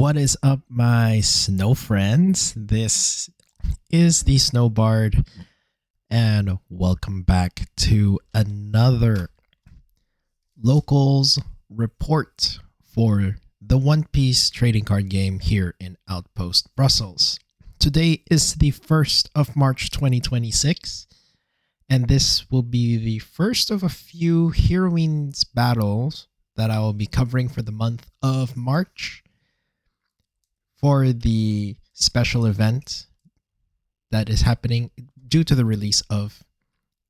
What is up, my snow friends? This is the Snowbard, and welcome back to another locals report for the One Piece trading card game here in Outpost Brussels. Today is the 1st of March 2026, and this will be the first of a few Heroines battles that I will be covering for the month of March for the special event that is happening due to the release of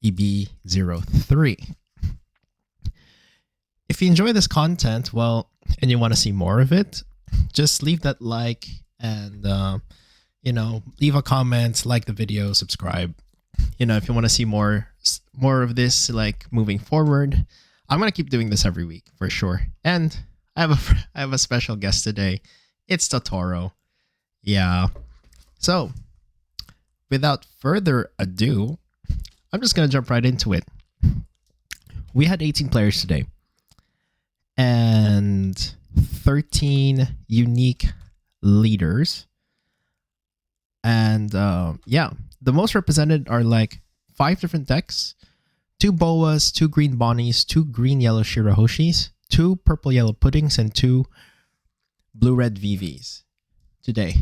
EB03. If you enjoy this content, and you want to see more of it, just leave that like and, leave a comment, like the video, subscribe. If you want to see more of this, like moving forward, I'm going to keep doing this every week for sure. And I have a special guest today. It's Totoro. Yeah. So, without further ado, I'm just going to jump right into it. We had 18 players today and 13 unique leaders. And the most represented are like 5 different decks, 2 boas, 2 green bonnies, 2 green-yellow Shirahoshis, 2 purple-yellow puddings, and 2 blue-red Vivis today.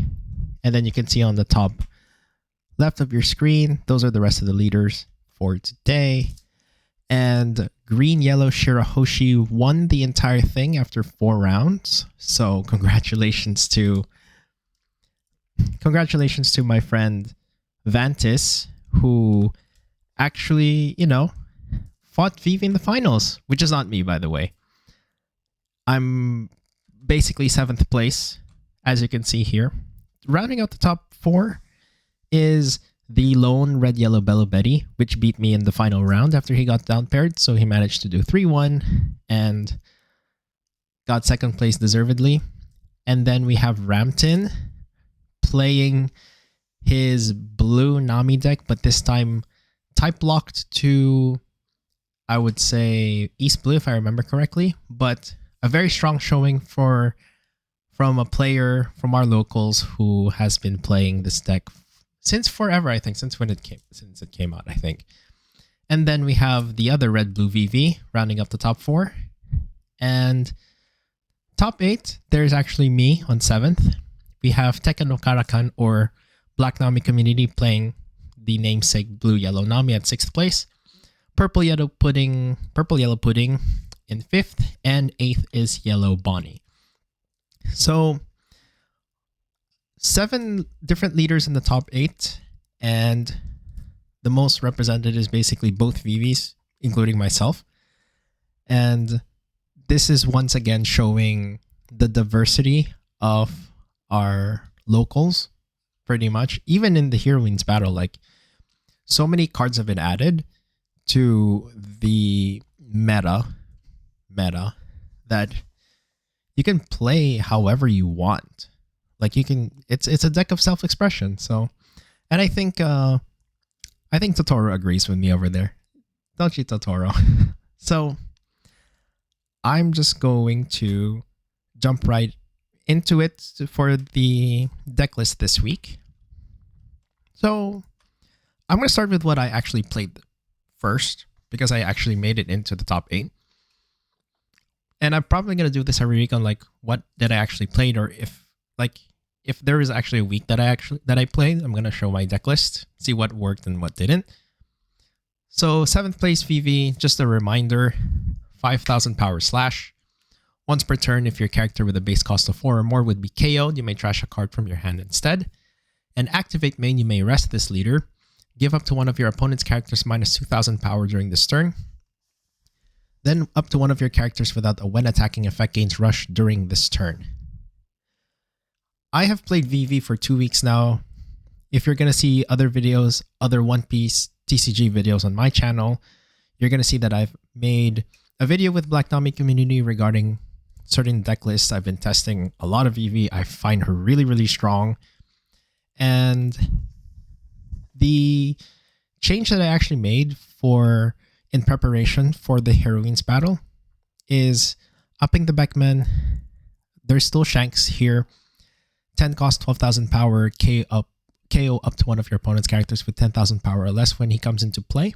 And then you can see on the top left of your screen, those are the rest of the leaders for today. And green-yellow Shirahoshi won the entire thing after 4 rounds. So congratulations to my friend Vantis, who actually, fought Vivi in the finals, which is not me, by the way. I'm basically 7th place, as you can see here. Rounding out the top 4 is the lone red-yellow Belo Betty, which beat me in the final round after he got down paired, so he managed to do 3-1 and got 2nd place deservedly. And then we have Ramtin playing his blue Nami deck, but this time type locked to, I would say, East Blue, if I remember correctly, but a very strong showing from a player from our locals who has been playing this deck since forever, I think, since it came out, I think. And then we have the other red-blue VV rounding up the top 4. And top 8, there's actually me on 7th. We have Tekken no Karakan, or Black Nami Community, playing the namesake blue-yellow Nami at 6th place. Purple-yellow pudding in 5th, and 8th is yellow Bonnie. So 7 different leaders in the top 8, and the most represented is basically both Vivis, including myself. And this is once again showing the diversity of our locals, pretty much. Even in the Heroines battle, like, so many cards have been added to the meta that you can play however you want. Like, it's a deck of self-expression. So, and I think Totoro agrees with me over there. Don't you, Totoro? So I'm just going to jump right into it for the deck list this week. So I'm going to start with what I actually played first, because I actually made it into the top 8. And I'm probably going to do this every week on like what did I actually played, or if there is actually a week that I played, I'm going to show my deck list, see what worked and what didn't. So 7th place Vivi, just a reminder, 5,000 power slash. Once per turn, if your character with a base cost of 4 or more would be KO'd, you may trash a card from your hand instead. And activate main, you may rest this leader. Give up to one of your opponent's characters minus 2,000 power during this turn. Then up to one of your characters without a when attacking effect gains rush during this turn. I have played Vivi for 2 weeks now. If you're going to see other videos, other One Piece TCG videos on my channel, you're going to see that I've made a video with Black Nami Community regarding certain deck lists. I've been testing a lot of Vivi. I find her really, really strong. And the change that I actually made in preparation for the Heroines battle is upping the Beckman. There's still Shanks here, 10 cost, 12,000 power, KO up to one of your opponent's characters with 10,000 power or less when he comes into play.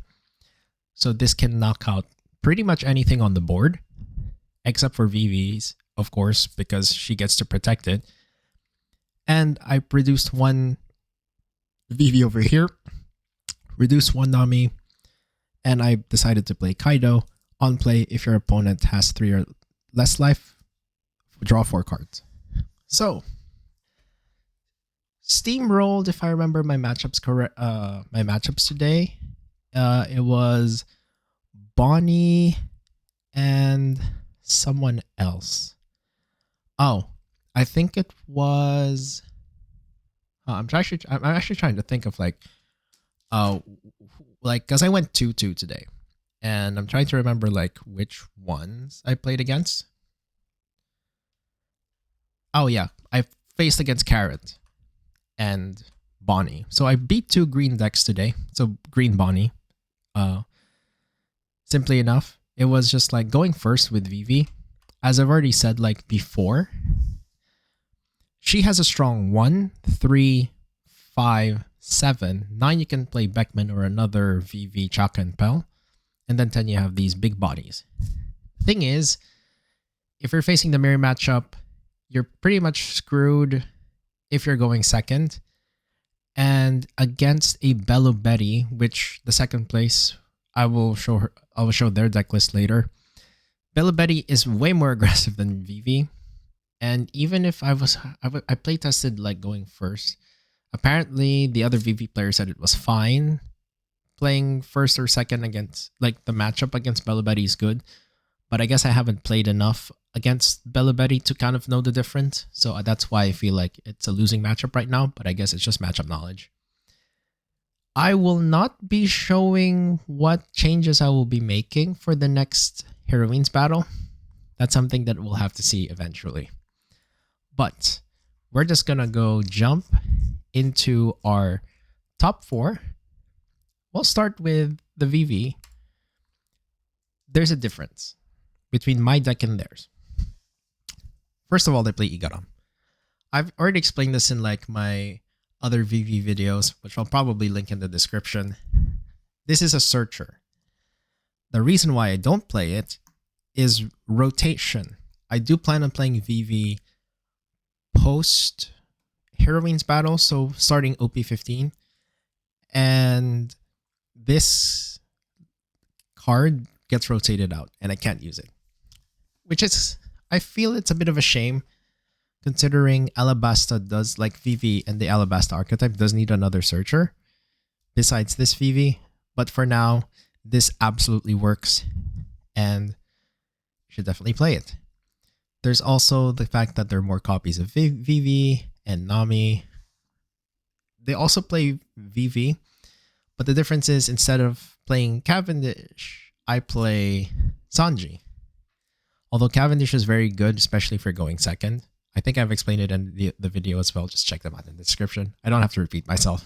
So this can knock out pretty much anything on the board, except for Vivi's, of course, because she gets to protect it. And I produced one Vivi over here, reduced one Nami, and I decided to play Kaido. On play, if your opponent has 3 or less life, draw 4 cards. So, steamrolled, if I remember my matchups correct. My matchups today, it was Bonnie and someone else. Oh, I think it was. I'm actually trying to think of because I went 2-2 today, and I'm trying to remember which ones I played against. Oh yeah, I faced against Carrot and Bonnie. So I beat 2 green decks today. So green Bonnie. Simply enough, it was just going first with Vivi. As I've already said before, she has a strong 1, 3, 5, 7, 9. You can play Beckman or another Vivi, Chaka, and Pell. And then 10, you have these big bodies. Thing is, if you're facing the mirror matchup, you're pretty much screwed if you're going second. And against a Belo Betty, which the second place, I will show their deck list later. Belo Betty is way more aggressive than Vivi. And even if I play tested going first, apparently the other Vivi player said it was fine. Playing first or second against the matchup against Belo Betty is good. But I guess I haven't played enough against Belo Betty to kind of know the difference. So that's why I feel like it's a losing matchup right now. But I guess it's just matchup knowledge. I will not be showing what changes I will be making for the next Heroines battle. That's something that we'll have to see eventually. But we're just going to go jump into our top 4. We'll start with the Vivi. There's a difference between my deck and theirs. First of all, they play Igaram. I've already explained this in my other Vivi videos, which I'll probably link in the description. This is a searcher. The reason why I don't play it is rotation. I do plan on playing Vivi post Heroines battle, so starting OP15. And this card gets rotated out and I can't use it. Which is, I feel it's a bit of a shame considering Alabasta does, Vivi and the Alabasta archetype does need another searcher besides this Vivi. But for now, this absolutely works and you should definitely play it. There's also the fact that there are more copies of Vivi and Nami. They also play Vivi, but the difference is instead of playing Cavendish, I play Sanji. Although Cavendish is very good, especially if you're going second. I think I've explained it in the video as well. Just check them out in the description. I don't have to repeat myself.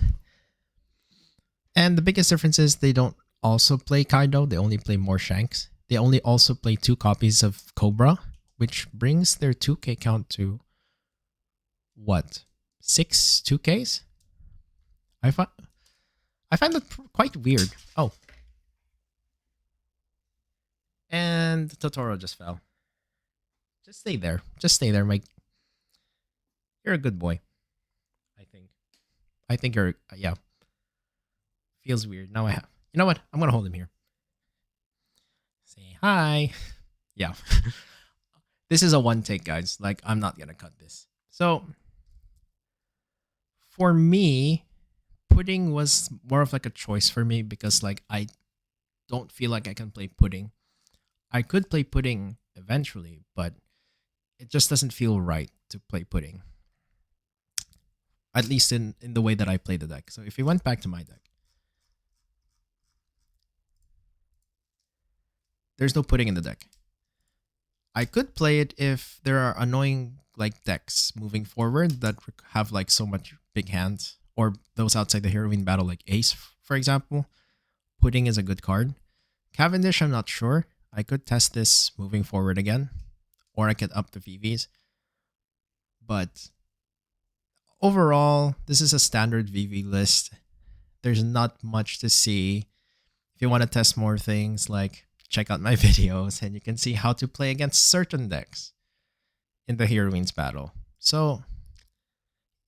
And the biggest difference is they don't also play Kaido. They only play more Shanks. They only also play 2 copies of Cobra, which brings their 2K count to what? 6 2Ks? I find that quite weird. Oh. And Totoro just fell. Just stay there. Just stay there, Mike. You're a good boy. I think you're, yeah. Feels weird. Now I have. You know what? I'm going to hold him here. Say hi. Yeah. This is a one take, guys. I'm not going to cut this. So, for me, Pudding was more of a choice for me because I don't feel like I can play Pudding. I could play Pudding eventually, but it just doesn't feel right to play Pudding. At least in the way that I play the deck. So if we went back to my deck, there's no Pudding in the deck. I could play it if there are annoying decks moving forward that have so much big hands, or those outside the heroine battle like Ace, for example. Pudding is a good card. Cavendish, I'm not sure. I could test this moving forward again, or I could up the VVs. But overall, this is a standard Vivi list. There's not much to see. If you want to test more things, like check out my videos and you can see how to play against certain decks in the Heroines battle. So,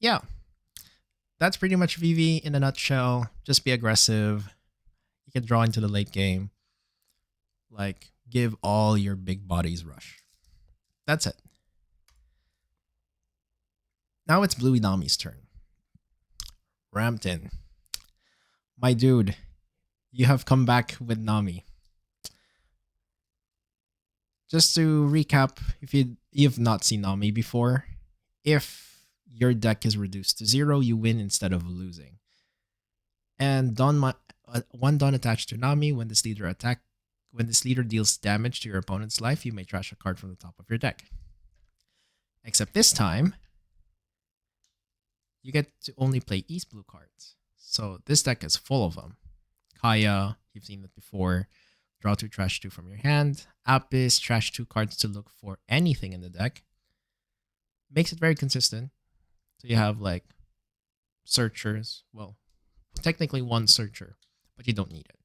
yeah, that's pretty much Vivi in a nutshell. Just be aggressive. You can draw into the late game. Like, give all your big bodies rush. That's it. Now it's Bluey Nami's turn. Ramtin. My dude, you have come back with Nami. Just to recap, if you've not seen Nami before, if your deck is reduced to 0, you win instead of losing. And one Dawn attached to Nami, when this leader deals damage to your opponent's life, you may trash a card from the top of your deck. Except this time, you get to only play East Blue cards. So this deck is full of them. Kaya, you've seen it before. Draw 2, trash 2 from your hand. Apis, trash 2 cards to look for anything in the deck. Makes it very consistent. So you have like searchers. Well, technically one searcher, but you don't need it.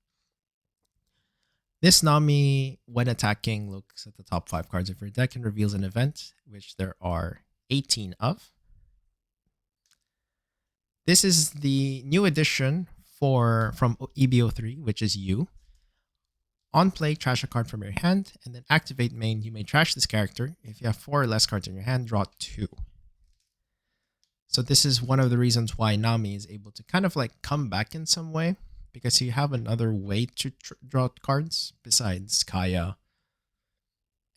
This Nami, when attacking, looks at the top 5 cards of your deck and reveals an event, which there are 18 of. This is the new addition from EBO3, which is you. On play, trash a card from your hand, and then activate main. You may trash this character. If you have 4 or less cards in your hand, draw 2. So this is one of the reasons why Nami is able to kind of like come back in some way, because you have another way to draw cards besides Kaya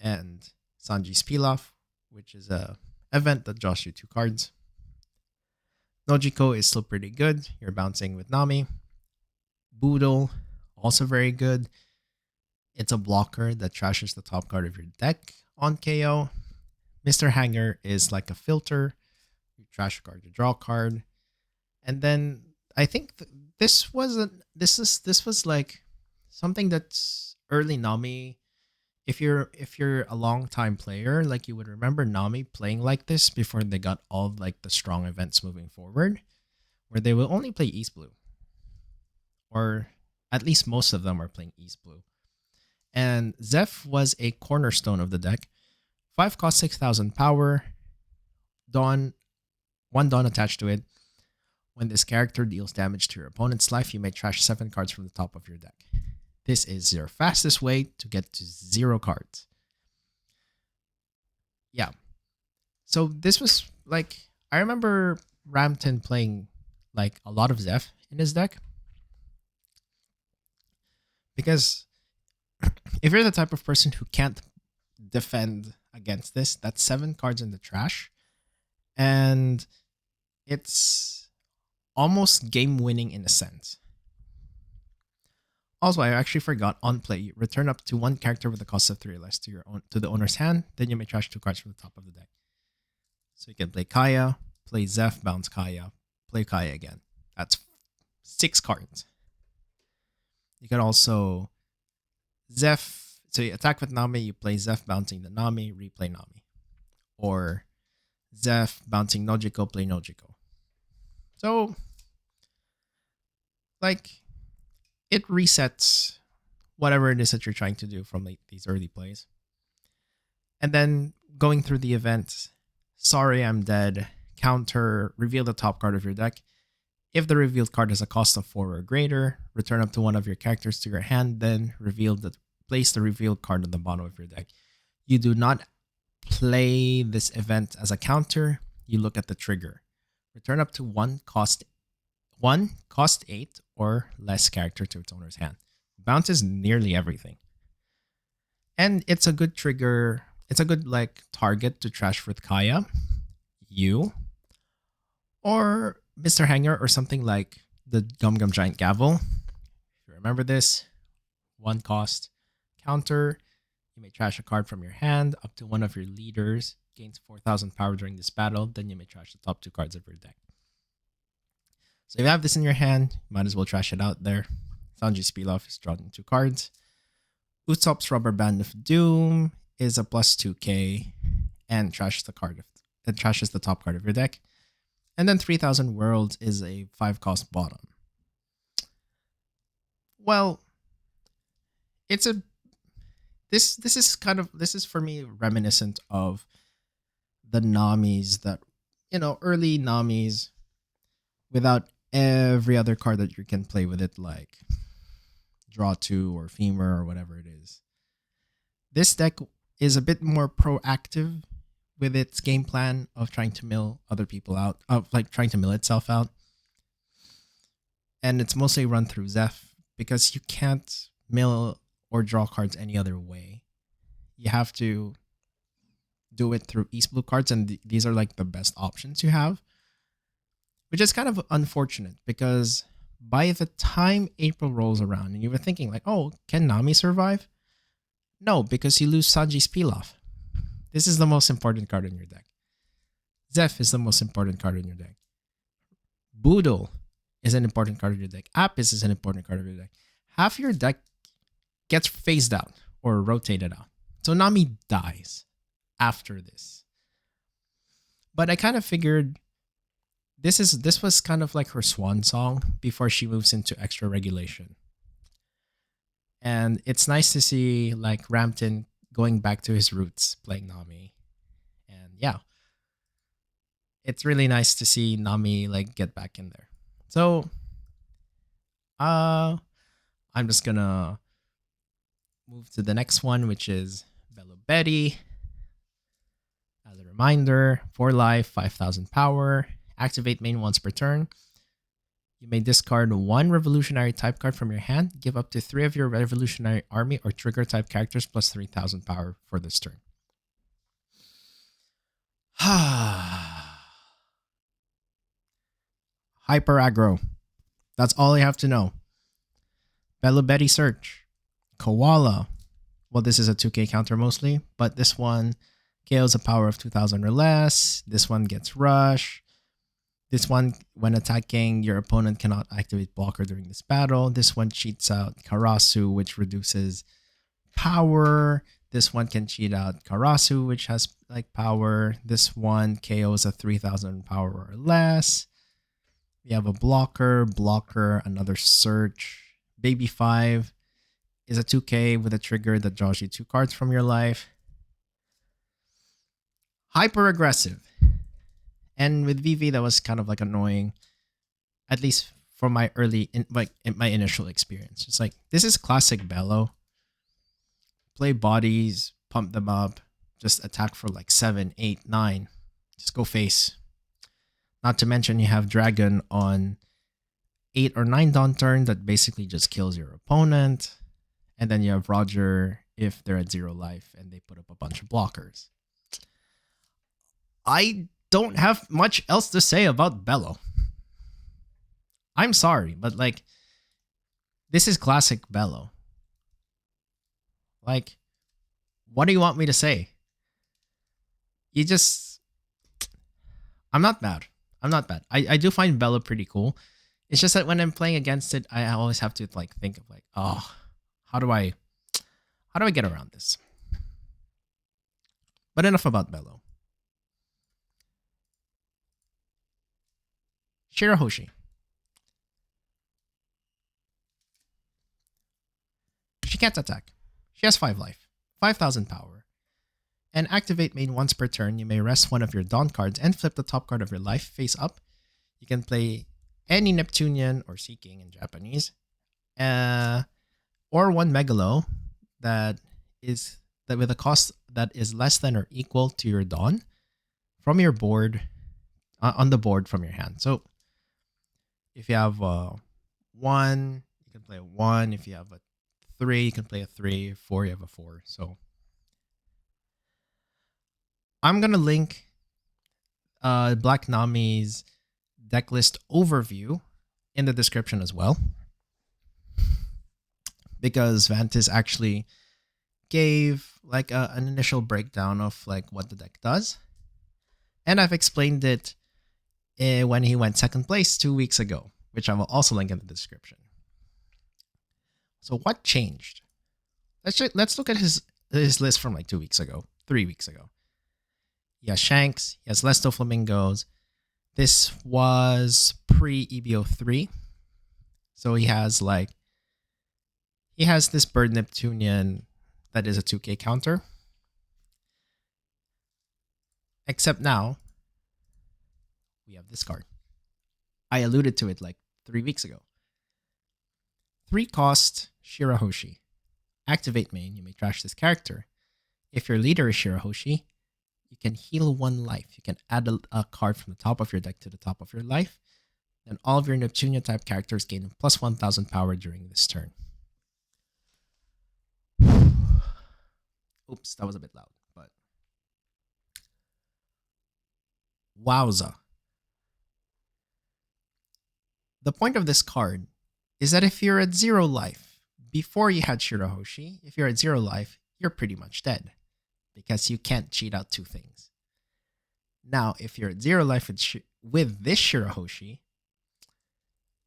and Sanji's Pilaf, which is a event that draws you 2 cards. Nojiko is still pretty good. You're bouncing with Nami. Boodle, also very good. It's a blocker that trashes the top card of your deck on KO. Mr. Hanger is like a filter. You trash a card, you draw a card. And then I think this was like something that's early Nami. If you're a long time player, like you would remember Nami playing like this before they got all like the strong events moving forward, where they will only play East Blue, or at least most of them are playing East Blue. And Zeph was a cornerstone of the deck. 5 cost 6,000 power. Dawn, 1 Dawn attached to it. When this character deals damage to your opponent's life, you may trash 7 cards from the top of your deck. This is your fastest way to get to 0 cards. Yeah. So this was like, I remember Ramtin playing like a lot of Zeph in his deck. Because if you're the type of person who can't defend against this, that's 7 cards in the trash. And it's almost game winning in a sense. Also, I actually forgot, on play, return up to 1 character with a cost of 3 or less to the owner's hand. Then you may trash 2 cards from the top of the deck. So you can play Kaya, play Zeph, bounce Kaya, play Kaya again. That's 6 cards. You can also Zeph, so you attack with Nami, you play Zeph, bouncing the Nami, replay Nami. Or Zeph, bouncing Nojiko, play Nojiko. So, like, it resets whatever it is that you're trying to do from like these early plays. And then going through the event, sorry I'm dead, counter, reveal the top card of your deck. If the revealed card has a cost of 4 or greater, return up to 1 of your characters to your hand, then place the revealed card on the bottom of your deck. You do not play this event as a counter. You look at the trigger. Return up to 1 cost 8 or less character to its owner's hand. Bounces nearly everything. And it's a good trigger. It's a good like target to trash with Kaya, you, or Mr. Hanger, or something like the Gum Gum Giant Gavel. If you remember this, 1 cost counter. You may trash a card from your hand up to 1 of your leaders. Gains 4,000 power during this battle. Then you may trash the top 2 cards of your deck. So if you have this in your hand, you might as well trash it out there. Sanji's Pilaf is drawn 2 cards. Usopp's Rubber Band of Doom is a +2k and trashes the top card of your deck. And then 3000 Worlds is a 5-cost bottom. Well, it's a this is for me reminiscent of the Namis that, early Namis without every other card that you can play with it, like Draw 2 or Femur or whatever it is. This deck is a bit more proactive with its game plan of trying to mill other people out, trying to mill itself out. And it's mostly run through Zeph because you can't mill or draw cards any other way. You have to do it through East Blue cards, and these are like the best options you have, which is kind of unfortunate because by the time April rolls around and you were thinking like, oh, can Nami survive? No, because you lose Sanji's Pilaf. This is the most important card in your deck. Zeph is the most important card in your deck. Boodle is an important card in your deck. Apis is an important card in your deck. Half your deck gets phased out or rotated out. So Nami dies after this. But I kind of figured this was kind of like her swan song before she moves into extra regulation. And it's nice to see like Ramtin going back to his roots playing Nami. And yeah, it's really nice to see Nami like get back in there. So I'm just gonna move to the next one, which is Belo Betty. As a reminder, 4 life, 5000 power. Activate main once per turn. You may discard 1 revolutionary type card from your hand. Give up to 3 of your revolutionary army or trigger type characters plus 3000 power for this turn. Hyper aggro. That's all you have to know. Belo Betty Search. Koala. Well, this is a 2k counter mostly, but this one KOs a power of 2000 or less. This one gets Rush. This one, when attacking, your opponent cannot activate blocker during this battle. This one cheats out Karasu, which reduces power. This one can cheat out Karasu, which has like power. This one KOs a 3000 power or less. We have a blocker, another search. Baby 5 is a 2k with a trigger that draws you 2 cards from your life. Hyper aggressive. And with Vivi, that was kind of like annoying, at least for my in my initial experience. It's like, this is classic Belo. Play bodies, pump them up, just attack for like 7, 8, 9. Just go face. Not to mention you have Dragon on 8 or 9 dawn turn that basically just kills your opponent. And then you have Roger if they're at 0 life and they put up a bunch of blockers. I don't have much else to say about Belo. I'm sorry, but like, this is classic Belo. Like, what do you want me to say? I'm not bad. I do find Belo pretty cool. It's just that when I'm playing against it, I always have to like think of like, oh, how do I get around this? But enough about Belo. Shirahoshi. She can't attack. She has 5 life, 5000 power. And activate main once per turn. You may rest 1 of your Dawn cards and flip the top card of your life face up. You can play any Neptunian or Sea King in Japanese. Or 1 Megalo that with a cost that is less than or equal to your Dawn from your board, on the board from your hand. So if you have 1, you can play a 1. If you have a 3, you can play a 3. 4, you have a 4. So I'm going to link Black Nami's deck list overview in the description as well, because Vantis actually gave like an initial breakdown of like what the deck does. And I've explained it when he went 2nd place 2 weeks ago, which I will also link in the description. So what changed? Let's look at his list from like 2 weeks ago, 3 weeks ago. He has Shanks, he has Lesto Flamingos, This was pre-EBO 3. So he has this Bird Neptunian that is a 2k counter. Except now, we have this card. I alluded to it like 3 weeks ago. 3 cost Shirahoshi. Activate main, you may trash this character. If your leader is Shirahoshi, you can heal 1 life. You can add a card from the top of your deck to the top of your life. Then all of your Neptunia type characters gain plus 1000 power during this turn. Oops, that was a bit loud, but wowza. The point of this card is that if you're at 0 life, before you had Shirahoshi, if you're at 0 life, you're pretty much dead because you can't cheat out 2 things. Now, if you're at 0 life with this Shirahoshi,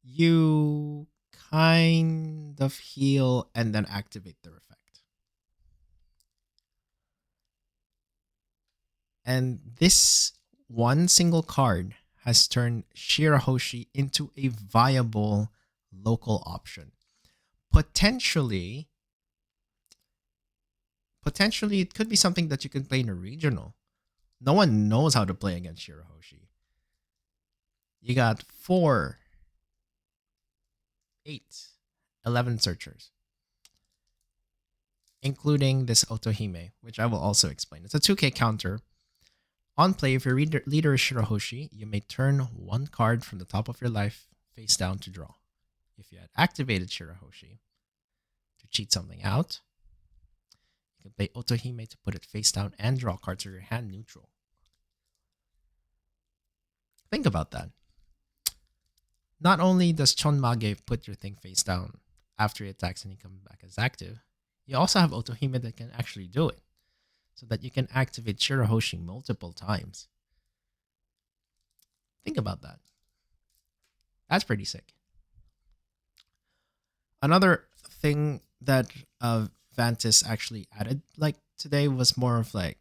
you kind of heal and then activate their effect. And this one single card has turned Shirahoshi into a viable local option. Potentially, it could be something that you can play in a regional. No one knows how to play against Shirahoshi. You got 4, 8, 11 searchers, including this Otohime, which I will also explain. It's a 2k counter. On play, if your leader is Shirahoshi, you may turn 1 card from the top of your life face down to draw. If you had activated Shirahoshi to cheat something out, you can play Otohime to put it face down and draw cards from your hand neutral. Think about that. Not only does Chonmage put your thing face down after he attacks and he comes back as active, you also have Otohime that can actually do it, so that you can activate Shirahoshi multiple times. Think about that. That's pretty sick. Another thing that Vantis actually added like today was more of like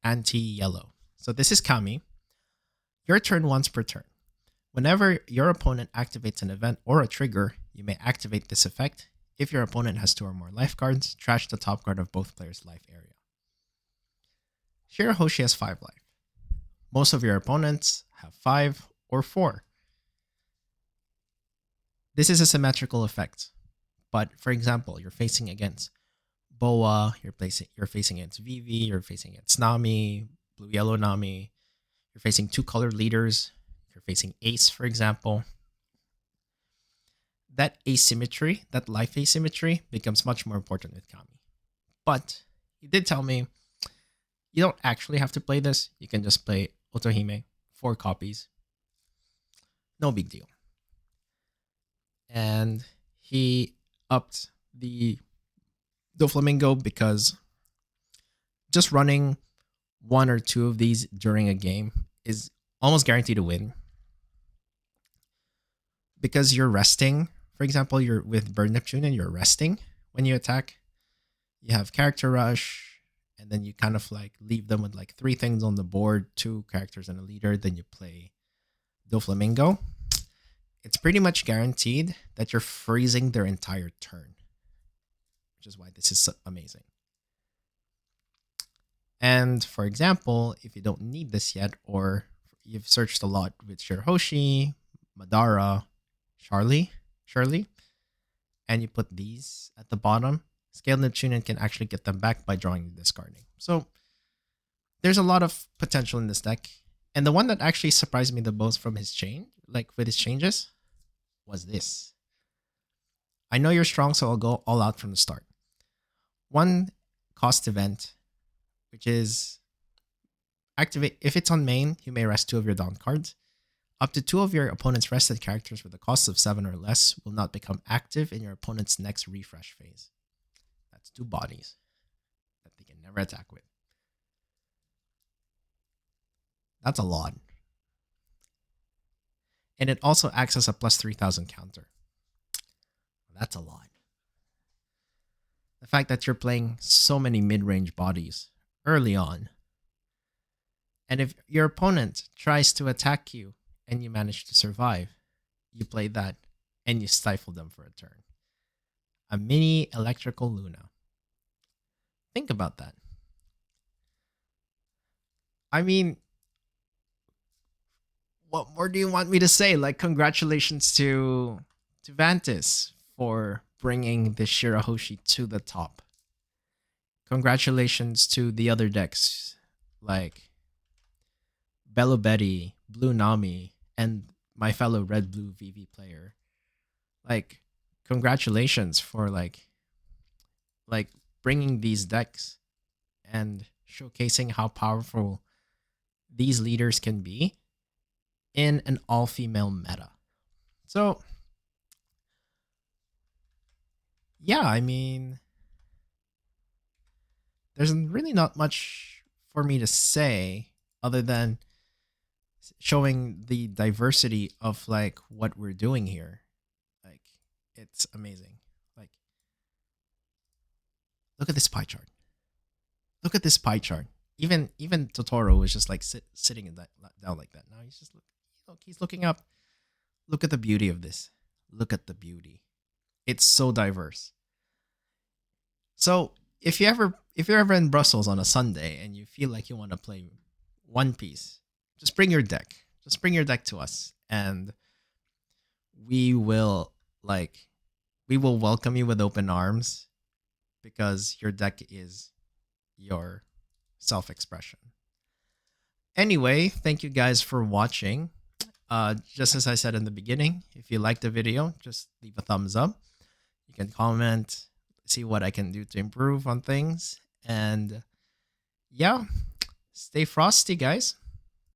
anti-yellow. So this is Kami. Your turn once per turn. Whenever your opponent activates an event or a trigger, you may activate this effect. If your opponent has 2 or more life cards, trash the top card of both players' life area. Shirahoshi has 5 life. Most of your opponents have 5 or 4. This is a symmetrical effect. But for example, you're facing against Boa, you're facing against Vivi, you're facing against Nami, blue-yellow Nami, you're facing 2 colored leaders, you're facing Ace, for example. That asymmetry, that life asymmetry, becomes much more important with Kami. But he did tell me, you don't actually have to play this. You can just play Otohime, 4 copies. No big deal. And he upped the Doflamingo because just running 1 or 2 of these during a game is almost guaranteed to win. Because you're resting. For example, you're with Bird Neptune and you're resting when you attack. You have Character Rush, and then you kind of like leave them with like 3 things on the board, 2 characters and a leader. Then you play Doflamingo. It's pretty much guaranteed that you're freezing their entire turn, which is why this is amazing. And for example, if you don't need this yet, or you've searched a lot with Shirahoshi, Madara, Shirley, and you put these at the bottom, Scaled Neptunian can actually get them back by drawing and discarding. So there's a lot of potential in this deck. And the one that actually surprised me the most from his with his changes, was this. I know you're strong, so I'll go all out from the start. 1 cost event, which is activate. If it's on main, you may rest 2 of your down cards. Up to 2 of your opponent's rested characters with a cost of 7 or less will not become active in your opponent's next refresh phase. That's 2 bodies that they can never attack with. That's a lot. And it also acts as a plus 3,000 counter. That's a lot. The fact that you're playing so many mid-range bodies early on And if your opponent tries to attack you and you manage to survive, you play that and you stifle them for a turn. A mini electrical Luna. Think about that. I mean, what more do you want me to say? Like, congratulations to Vantis for bringing the Shirahoshi to the top. Congratulations to the other decks like Belo, Blue Nami, and my fellow red blue Vivi player. Like, congratulations for like bringing these decks and showcasing how powerful these leaders can be in an all-female meta. So, yeah, I mean, there's really not much for me to say other than showing the diversity of like what we're doing here. Like, it's amazing. Like, look at this pie chart. Look at this pie chart. Even Totoro was just like sitting in that down like that. Now he's just look, he's looking up. Look at the beauty of this. Look at the beauty. It's so diverse. So if you're ever in Brussels on a Sunday and you feel like you want to play One Piece, just bring your deck. Just bring your deck to us, and we will welcome you with open arms because your deck is your self-expression. Anyway, thank you guys for watching. Just as I said in the beginning, if you liked the video, just leave a thumbs up. You can comment, see what I can do to improve on things. And yeah, stay frosty, guys.